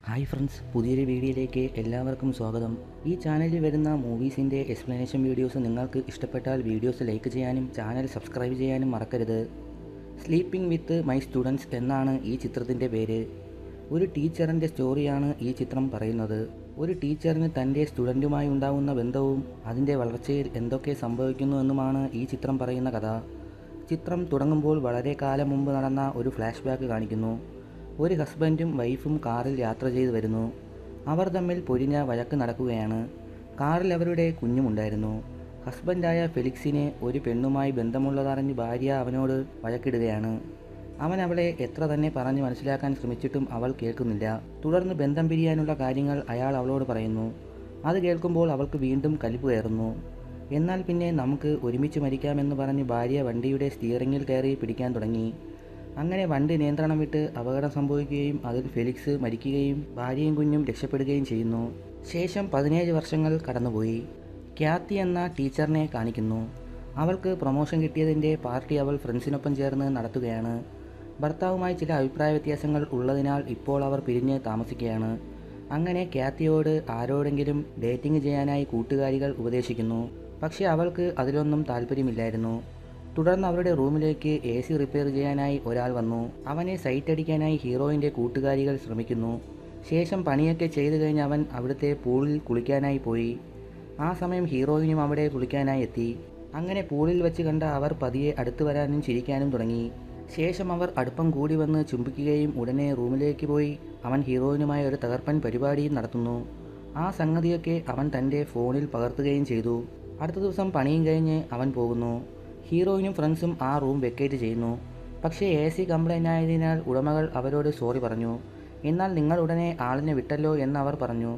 Hi friends, പുതിയൊരു വീഡിയോയിലേക്ക് എല്ലാവർക്കും സ്വാഗതം. ഈ ചാനലിൽ വരുന്ന മൂവീസിൻ്റെ എക്സ്പ്ലനേഷൻ വീഡിയോസ് നിങ്ങൾക്ക് ഇഷ്ടപ്പെട്ടാൽ വീഡിയോസ് ലൈക്ക് ചെയ്യാനും ചാനൽ സബ്സ്ക്രൈബ് ചെയ്യാനും മറക്കരുത്. സ്ലീപ്പിംഗ് വിത്ത് മൈ സ്റ്റുഡൻസ് എന്നാണ് ഈ ചിത്രത്തിൻ്റെ പേര്. ഒരു ടീച്ചറിൻ്റെ സ്റ്റോറിയാണ് ഈ ചിത്രം പറയുന്നത്. ഒരു ടീച്ചറിന് തൻ്റെ സ്റ്റുഡൻറ്റുമായി ഉണ്ടാകുന്ന ബന്ധവും അതിൻ്റെ വളർച്ചയിൽ എന്തൊക്കെ സംഭവിക്കുന്നു എന്നുമാണ് ഈ ചിത്രം പറയുന്ന കഥ. ചിത്രം തുടങ്ങുമ്പോൾ വളരെ കാലം മുമ്പ് നടന്ന ഒരു ഫ്ലാഷ് ബാക്ക് കാണിക്കുന്നു. ഒരു ഹസ്ബൻഡും വൈഫും കാറിൽ യാത്ര ചെയ്തു വരുന്നു. അവർ തമ്മിൽ പൊരിഞ്ഞ വഴക്ക് നടക്കുകയാണ്. കാറിൽ അവരുടെ കുഞ്ഞുമുണ്ടായിരുന്നു. ഹസ്ബൻഡായ ഫെലിക്സിന് ഒരു പെണ്ണുമായി ബന്ധമുള്ളതറിഞ്ഞ് ഭാര്യ അവനോട് വഴക്കിടുകയാണ്. അവൻ അവളെ എത്ര തന്നെ പറഞ്ഞ് മനസ്സിലാക്കാൻ ശ്രമിച്ചിട്ടും അവൾ കേൾക്കുന്നില്ല. തുടർന്ന് ബന്ധം പിരിയാനുള്ള കാര്യങ്ങൾ അയാൾ അവളോട് പറയുന്നു. അത് കേൾക്കുമ്പോൾ അവൾക്ക് വീണ്ടും കലിപ്പ് കയറുന്നു. എന്നാൽ പിന്നെ നമുക്ക് ഒരുമിച്ച് മരിക്കാമെന്ന് പറഞ്ഞ് ഭാര്യ വണ്ടിയുടെ സ്റ്റിയറിങ്ങിൽ കയറി പിടിക്കാൻ തുടങ്ങി. അങ്ങനെ വണ്ടി നിയന്ത്രണം വിട്ട് അപകടം സംഭവിക്കുകയും അതിൽ ഫെലിക്സ് മരിക്കുകയും ഭാര്യയും കുഞ്ഞും രക്ഷപ്പെടുകയും ചെയ്യുന്നു. ശേഷം 17 വർഷങ്ങൾ കടന്നുപോയി. ക്യാത്തി എന്ന ടീച്ചറിനെ കാണിക്കുന്നു. അവൾക്ക് പ്രൊമോഷൻ കിട്ടിയതിൻ്റെ പാർട്ടി അവൾ ഫ്രണ്ട്സിനൊപ്പം ചേർന്ന് നടത്തുകയാണ്. ഭർത്താവുമായി ചില അഭിപ്രായ വ്യത്യാസങ്ങൾ ഉള്ളതിനാൽ ഇപ്പോൾ അവർ പിരിഞ്ഞ് താമസിക്കുകയാണ്. അങ്ങനെ ക്യാത്തിയോട് ആരോടെങ്കിലും ഡേറ്റിംഗ് ചെയ്യാനായി കൂട്ടുകാരികൾ ഉപദേശിക്കുന്നു. പക്ഷേ അവൾക്ക് അതിലൊന്നും താല്പര്യമില്ലായിരുന്നു. തുടർന്ന് അവരുടെ റൂമിലേക്ക് AC റിപ്പയർ ചെയ്യാനായി ഒരാൾ വന്നു. അവനെ സൈറ്റ് അടിക്കാനായി ഹീറോയിൻ്റെ കൂട്ടുകാരികൾ ശ്രമിക്കുന്നു. ശേഷം പണിയൊക്കെ ചെയ്തു കഴിഞ്ഞ് അവൻ അവിടുത്തെ പൂളിൽ കുളിക്കാനായി പോയി. ആ സമയം ഹീറോയിനും അവിടെ കുളിക്കാനായി എത്തി. അങ്ങനെ പൂളിൽ വെച്ച് കണ്ട അവർ പതിയെ അടുത്തു വരാനും ചിരിക്കാനും തുടങ്ങി. ശേഷം അവർ അടുപ്പം കൂടി വന്ന് ചുംബിക്കുകയും ഉടനെ റൂമിലേക്ക് പോയി അവൻ ഹീറോയിനുമായി ഒരു തകർപ്പൻ പരിപാടിയും നടത്തുന്നു. ആ സംഗതിയൊക്കെ അവൻ തൻ്റെ ഫോണിൽ പകർത്തുകയും ചെയ്തു. അടുത്ത ദിവസം പണിയും കഴിഞ്ഞ് അവൻ പോകുന്നു. ഹീറോയിനും ഫ്രണ്ട്സും ആ റൂം വെക്കേറ്റ് ചെയ്യുന്നു. പക്ഷേ AC കംപ്ലൈൻ്റ് ആയതിനാൽ ഉടമകൾ അവരോട് സോറി പറഞ്ഞു. എന്നാൽ നിങ്ങൾ ഉടനെ ആളിനെ വിട്ടല്ലോ എന്ന് അവർ പറഞ്ഞു.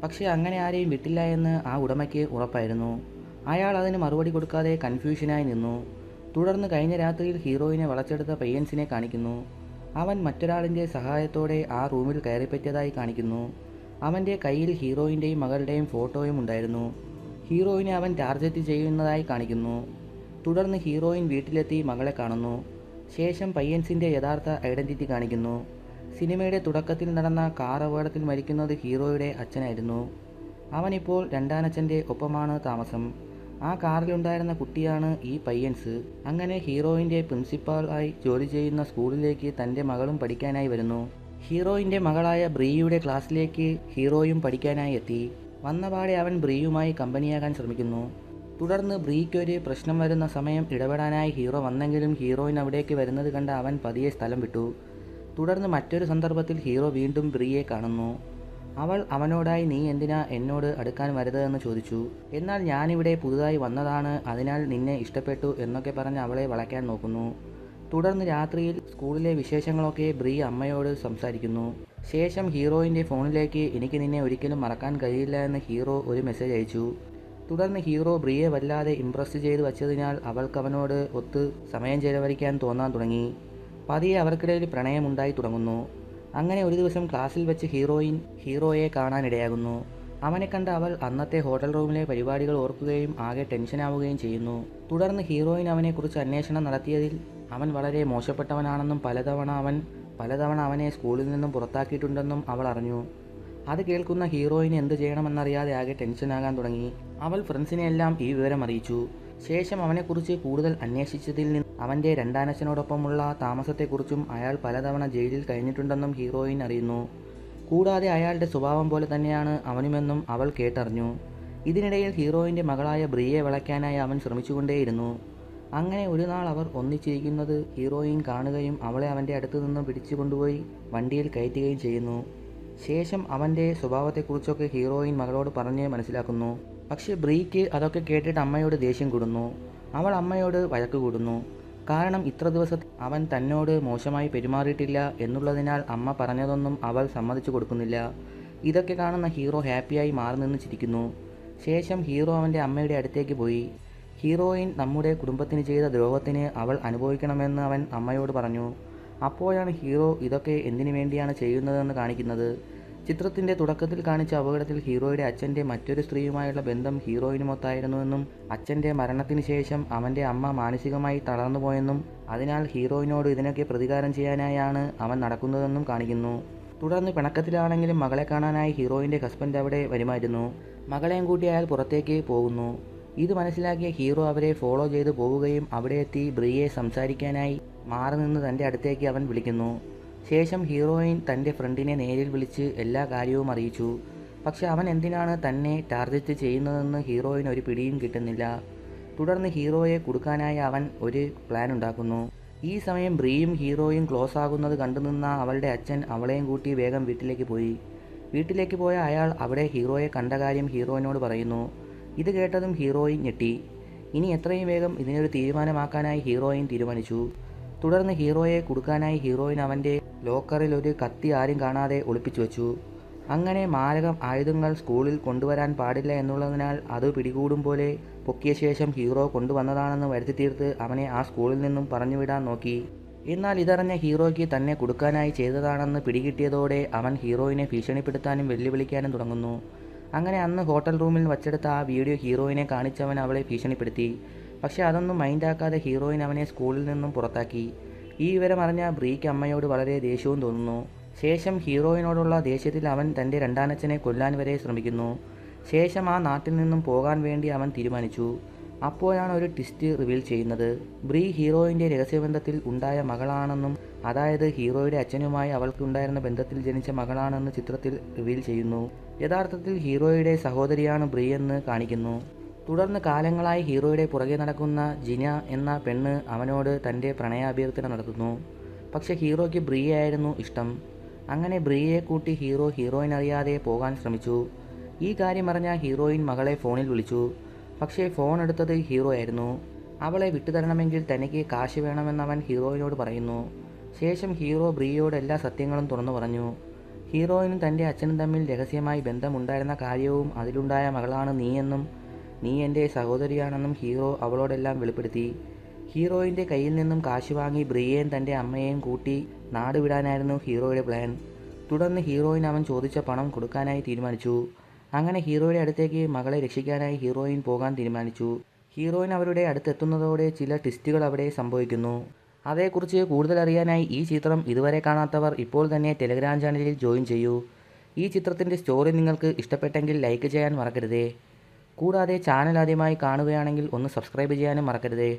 പക്ഷേ അങ്ങനെ ആരെയും വിട്ടില്ല എന്ന് ആ ഉടമയ്ക്ക് ഉറപ്പായിരുന്നു. അയാൾ അതിന് മറുപടി കൊടുക്കാതെ കൺഫ്യൂഷനായി നിന്നു. തുടർന്ന് കഴിഞ്ഞ രാത്രിയിൽ ഹീറോയിനെ വളച്ചെടുത്ത പയ്യൻസിനെ കാണിക്കുന്നു. അവൻ മറ്റൊരാളിൻ്റെ സഹായത്തോടെ ആ റൂമിൽ കയറിപ്പറ്റിയതായി കാണിക്കുന്നു. അവൻ്റെ കയ്യിൽ ഹീറോയിൻ്റെയും മകളുടെയും ഫോട്ടോയും ഉണ്ടായിരുന്നു. ഹീറോയിനെ അവൻ ടാർഗറ്റ് ചെയ്യുന്നതായി കാണിക്കുന്നു. തുടർന്ന് ഹീറോയിൻ വീട്ടിലെത്തി മകളെ കാണുന്നു. ശേഷം പയ്യൻസിൻ്റെ യഥാർത്ഥ ഐഡൻറ്റിറ്റി കാണിക്കുന്നു. സിനിമയുടെ തുടക്കത്തിൽ നടന്ന കാർ അപകടത്തിൽ മരിക്കുന്നത് ഹീറോയുടെ അച്ഛനായിരുന്നു. അവനിപ്പോൾ രണ്ടാനച്ഛൻ്റെ ഒപ്പമാണ് താമസം. ആ കാറിലുണ്ടായിരുന്ന കുട്ടിയാണ് ഈ പയ്യൻസ്. അങ്ങനെ ഹീറോയിൻ്റെ പ്രിൻസിപ്പാളായി ജോലി ചെയ്യുന്ന സ്കൂളിലേക്ക് തൻ്റെ മകളും പഠിക്കാനായി വരുന്നു. ഹീറോയിൻ്റെ മകളായ ബ്രീയുടെ ക്ലാസ്സിലേക്ക് ഹീറോയും പഠിക്കാനായി എത്തി. വന്നപാടെ അവൻ ബ്രീയുമായി കമ്പനിയാകാൻ ശ്രമിക്കുന്നു. തുടർന്ന് ബ്രീക്കൊരു പ്രശ്നം വരുന്ന സമയം ഇടപെടാനായി ഹീറോ വന്നെങ്കിലും ഹീറോയിൻ അവിടേക്ക് വരുന്നത് കണ്ട അവൻ പതിയെ സ്ഥലം വിട്ടു. തുടർന്ന് മറ്റൊരു സന്ദർഭത്തിൽ ഹീറോ വീണ്ടും ബ്രീയെ കാണുന്നു. അവൾ അവനോടായി നീ എന്തിനാ എന്നോട് അടുക്കാൻ വരുന്നതെന്ന് ചോദിച്ചു. എന്നാൽ ഞാനിവിടെ പുതുതായി വന്നതാണ്, അതിനാൽ നിന്നെ ഇഷ്ടപ്പെട്ടു എന്നൊക്കെ പറഞ്ഞ് അവളെ വളയ്ക്കാൻ നോക്കുന്നു. തുടർന്ന് രാത്രിയിൽ സ്കൂളിലെ വിശേഷങ്ങളൊക്കെ ബ്രീ അമ്മയോട് സംസാരിക്കുന്നു. ശേഷം ഹീറോയിൻ്റെ ഫോണിലേക്ക് എനിക്ക് നിന്നെ ഒരിക്കലും മറക്കാൻ കഴിയില്ല എന്ന് ഹീറോ ഒരു മെസ്സേജ് അയച്ചു. തുടർന്ന് ഹീറോ ബ്രിയെ വല്ലാതെ ഇംപ്രസ് ചെയ്ത് വച്ചതിനാൽ അവൾക്ക് അവനോട് ഒത്ത് സമയം ചെലവഴിക്കാൻ തോന്നാൻ തുടങ്ങി. പതിയെ അവർക്കിടയിൽ പ്രണയമുണ്ടായി തുടങ്ങുന്നു. അങ്ങനെ ഒരു ദിവസം ക്ലാസ്സിൽ വെച്ച് ഹീറോയിൻ ഹീറോയെ കാണാനിടയാകുന്നു. അവനെ കണ്ട അവൾ അന്നത്തെ ഹോട്ടൽ റൂമിലെ പരിപാടികൾ ഓർക്കുകയും ആകെ ടെൻഷനാവുകയും ചെയ്യുന്നു. തുടർന്ന് ഹീറോയിൻ അവനെക്കുറിച്ച് അന്വേഷണം നടത്തിയതിൽ അവൻ വളരെ മോശപ്പെട്ടവനാണെന്നും പലതവണ അവനെ സ്കൂളിൽ നിന്നും പുറത്താക്കിയിട്ടുണ്ടെന്നും അവൾ അറിഞ്ഞു. അത് കേൾക്കുന്ന ഹീറോയിന് എന്ത് ചെയ്യണമെന്നറിയാതെ ആകെ ടെൻഷനാകാൻ തുടങ്ങി. അവൾ ഫ്രണ്ട്സിനെയെല്ലാം ഈ വിവരം അറിയിച്ചു. ശേഷം അവനെക്കുറിച്ച് കൂടുതൽ അന്വേഷിച്ചതിൽ നിന്ന് അവൻ്റെ രണ്ടാനച്ഛനോടൊപ്പമുള്ള താമസത്തെക്കുറിച്ചും അയാൾ പലതവണ ജയിലിൽ കഴിഞ്ഞിട്ടുണ്ടെന്നും ഹീറോയിൻ അറിയുന്നു. കൂടാതെ അയാളുടെ സ്വഭാവം പോലെ തന്നെയാണ് അവനുമെന്നും അവൾ കേട്ടറിഞ്ഞു. ഇതിനിടയിൽ ഹീറോയിൻ്റെ മകളായ ബ്രിയെ വളയ്ക്കാനായി അവൻ ശ്രമിച്ചുകൊണ്ടേയിരുന്നു. അങ്ങനെ ഒരു നാൾ അവർ ഒന്നിച്ചിരിക്കുന്നത് ഹീറോയിൻ കാണുകയും അവളെ അവൻ്റെ അടുത്ത് നിന്ന് പിടിച്ചു കൊണ്ടുപോയി വണ്ടിയിൽ കയറ്റുകയും ചെയ്യുന്നു. ശേഷം അവൻ്റെ സ്വഭാവത്തെക്കുറിച്ചൊക്കെ ഹീറോയിൻ മകളോട് പറഞ്ഞ് മനസ്സിലാക്കുന്നു. പക്ഷേ ബ്രീക്ക് അതൊക്കെ കേട്ടിട്ട് അമ്മയോട് ദേഷ്യം കൂടുന്നു. അവൾ അമ്മയോട് വഴക്ക് കൂടുന്നു. കാരണം ഇത്ര ദിവസത്തെ അവൻ തന്നോട് മോശമായി പെരുമാറിയിട്ടില്ല എന്നുള്ളതിനാൽ അമ്മ പറഞ്ഞതൊന്നും അവൾ സമ്മതിച്ചു കൊടുക്കുന്നില്ല. ഇതൊക്കെ കാണുന്ന ഹീറോ ഹാപ്പിയായി മാറി നിന്ന് ചിരിക്കുന്നു. ശേഷം ഹീറോ അവൻ്റെ അമ്മയുടെ അടുത്തേക്ക് പോയി. ഹീറോയിൻ നമ്മുടെ കുടുംബത്തിന് ചെയ്ത ദ്രോഹത്തിന് അവൾ അനുഭവിക്കണമെന്ന് അവൻ അമ്മയോട് പറഞ്ഞു. അപ്പോഴാണ് ഹീറോ ഇതൊക്കെ എന്തിനു വേണ്ടിയാണ് ചെയ്യുന്നതെന്ന് കാണിക്കുന്നത്. ചിത്രത്തിൻ്റെ തുടക്കത്തിൽ കാണിച്ച അപകടത്തിൽ ഹീറോയുടെ അച്ഛൻ്റെ മറ്റൊരു സ്ത്രീയുമായുള്ള ബന്ധം ഹീറോയിനുമൊത്തായിരുന്നുവെന്നും അച്ഛൻ്റെ മരണത്തിന് ശേഷം അവൻ്റെ അമ്മ മാനസികമായി തളർന്നുപോയെന്നും അതിനാൽ ഹീറോയിനോട് ഇതിനൊക്കെ പ്രതികാരം ചെയ്യാനായാണ് അവൻ നടക്കുന്നതെന്നും കാണിക്കുന്നു. തുടർന്ന് പിണക്കത്തിലാണെങ്കിലും മകളെ കാണാനായി ഹീറോയിൻ്റെ ഹസ്ബൻഡ് അവിടെ വരുമായിരുന്നു. മകളെയും കൂട്ടി അയാൾ പുറത്തേക്ക് പോകുന്നു. ഇത് മനസ്സിലാക്കിയ ഹീറോ അവരെ ഫോളോ ചെയ്ത് പോവുകയും അവിടെ എത്തി ബ്രിയെ സംസാരിക്കാനായി മാറി നിന്ന് തൻ്റെ അടുത്തേക്ക് അവൻ വിളിക്കുന്നു. ശേഷം ഹീറോയിൻ തൻ്റെ ഫ്രണ്ടിനെ നേരിൽ വിളിച്ച് എല്ലാ കാര്യവും അറിയിച്ചു. പക്ഷെ അവൻ എന്തിനാണ് തന്നെ ടാർഗറ്റ് ചെയ്യുന്നതെന്ന് ഹീറോയിന് ഒരു പിടിയും കിട്ടുന്നില്ല. തുടർന്ന് ഹീറോയെ കുടുക്കാനായി അവൻ ഒരു പ്ലാൻ ഉണ്ടാക്കുന്നു. ഈ സമയം ബ്രിയും ഹീറോയും ക്ലോസ് ആകുന്നത് കണ്ടുനിന്ന അവളുടെ അച്ഛൻ അവളെയും കൂട്ടി വേഗം വീട്ടിലേക്ക് പോയി. വീട്ടിലേക്ക് പോയ അയാൾ അവിടെ ഹീറോയെ കണ്ട കാര്യം ഹീറോയിനോട് പറയുന്നു. ഇത് കേട്ടതും ഹീറോയിൻ ഞെട്ടി. ഇനി എത്രയും വേഗം ഇതിനൊരു തീരുമാനമാക്കാനായി ഹീറോയിൻ തീരുമാനിച്ചു. തുടർന്ന് ഹീറോയെ കുടുക്കാനായി ഹീറോയിൻ അവൻ്റെ ലോക്കറിൽ ഒരു കത്തി ആരും കാണാതെ ഒളിപ്പിച്ചു വച്ചു. അങ്ങനെ മാരകം ആയുധങ്ങൾ സ്കൂളിൽ കൊണ്ടുവരാൻ പാടില്ല എന്നുള്ളതിനാൽ അത് പിടികൂടും പോലെ പൊക്കിയ ശേഷം ഹീറോ കൊണ്ടുവന്നതാണെന്ന് വരുത്തി തീർത്ത് അവനെ ആ സ്കൂളിൽ നിന്നും പറഞ്ഞുവിടാൻ നോക്കി. എന്നാൽ ഇതറിഞ്ഞ ഹീറോയ്ക്ക് തന്നെ കൊടുക്കാനായി ചെയ്തതാണെന്ന് പിടികിട്ടിയതോടെ അവൻ ഹീറോയിനെ ഭീഷണിപ്പെടുത്താനും വെല്ലുവിളിക്കാനും തുടങ്ങുന്നു. അങ്ങനെ അന്ന് ഹോട്ടൽ റൂമിൽ വച്ചെടുത്ത ആ വീഡിയോ ഹീറോയിനെ കാണിച്ചവൻ അവളെ ഭീഷണിപ്പെടുത്തി. പക്ഷേ അതൊന്നും മൈൻഡാക്കാതെ ഹീറോയിൻ അവനെ സ്കൂളിൽ നിന്നും പുറത്താക്കി. ഈ വിവരം അറിഞ്ഞ ബ്രീക്ക് അമ്മയോട് വളരെ ദേഷ്യവും തോന്നുന്നു. ശേഷം ഹീറോയിനോടുള്ള ദേഷ്യത്തിൽ അവൻ തൻ്റെ രണ്ടാനച്ഛനെ കൊല്ലാൻ വരെ ശ്രമിക്കുന്നു. ശേഷം ആ നാട്ടിൽ നിന്നും പോകാൻ വേണ്ടി അവൻ തീരുമാനിച്ചു. അപ്പോഴാണ് ഒരു ട്വിസ്റ്റ് റിവീൽ ചെയ്യുന്നത്. ബ്രീ ഹീറോയിൻ്റെ രഹസ്യബന്ധത്തിൽ ഉണ്ടായ മകളാണെന്നും അതായത് ഹീറോയുടെ അച്ഛനുമായി അവൾക്ക് ഉണ്ടായിരുന്ന ബന്ധത്തിൽ ജനിച്ച മകളാണെന്ന് ചിത്രത്തിൽ റിവീൽ ചെയ്യുന്നു. യഥാർത്ഥത്തിൽ ഹീറോയുടെ സഹോദരിയാണ് ബ്രീ എന്ന് കാണിക്കുന്നു. തുടർന്ന് കാലങ്ങളായി ഹീറോയുടെ പുറകെ നടക്കുന്ന ജിന എന്ന പെണ്ണ് അവനോട് തൻ്റെ പ്രണയാഭ്യർത്ഥന നടത്തുന്നു. പക്ഷേ ഹീറോയ്ക്ക് ബ്രീയായിരുന്നു ഇഷ്ടം. അങ്ങനെ ബ്രീയെ കൂട്ടി ഹീറോയിൻ അറിയാതെ പോകാൻ ശ്രമിച്ചു. ഈ കാര്യം അറിഞ്ഞ ഹീറോയിൻ മകളെ ഫോണിൽ വിളിച്ചു. പക്ഷേ ഫോൺ എടുത്തത് ഹീറോ ആയിരുന്നു. അവളെ വിട്ടുതരണമെങ്കിൽ തനിക്ക് കാശ് വേണമെന്നവൻ ഹീറോയിനോട് പറയുന്നു. ശേഷം ഹീറോ ബ്രീയോട് എല്ലാ സത്യങ്ങളും തുറന്നു പറഞ്ഞു. ഹീറോയിനും തൻ്റെ അച്ഛനും തമ്മിൽ രഹസ്യമായി ബന്ധമുണ്ടായിരുന്ന കാര്യവും അതിലുണ്ടായ മകളാണ് നീയെന്നും നീ എൻ്റെ സഹോദരിയാണെന്നും ഹീറോ അവളോടെല്ലാം വെളിപ്പെടുത്തി. ഹീറോയിൻ്റെ കയ്യിൽ നിന്നും കാശ് വാങ്ങി ബ്രിയേയും തൻ്റെ അമ്മയെയും കൂട്ടി നാട് വിടാനായിരുന്നു ഹീറോയുടെ പ്ലാൻ. തുടർന്ന് ഹീറോയിൻ അവൻ ചോദിച്ച പണം കൊടുക്കാനായി തീരുമാനിച്ചു. അങ്ങനെ ഹീറോയുടെ അടുത്തേക്ക് മകളെ രക്ഷിക്കാനായി ഹീറോയിൻ പോകാൻ തീരുമാനിച്ചു. ഹീറോയിൻ അവരുടെ അടുത്തെത്തുന്നതോടെ ചില ട്വിസ്റ്റുകൾ അവിടെ സംഭവിക്കുന്നു. അതേക്കുറിച്ച് കൂടുതൽ അറിയാനായി ഈ ചിത്രം ഇതുവരെ കാണാത്തവർ ഇപ്പോൾ തന്നെ ടെലഗ്രാം ചാനലിൽ ജോയിൻ ചെയ്യൂ. ഈ ചിത്രത്തിൻ്റെ സ്റ്റോറി നിങ്ങൾക്ക് ഇഷ്ടപ്പെട്ടെങ്കിൽ ലൈക്ക് ചെയ്യാൻ മറക്കരുതേ. കൂടാതെ ചാനൽ ആദ്യമായി കാണുകയാണെങ്കിൽ ഒന്ന് സബ്സ്ക്രൈബ് ചെയ്യാനും മറക്കരുതേ.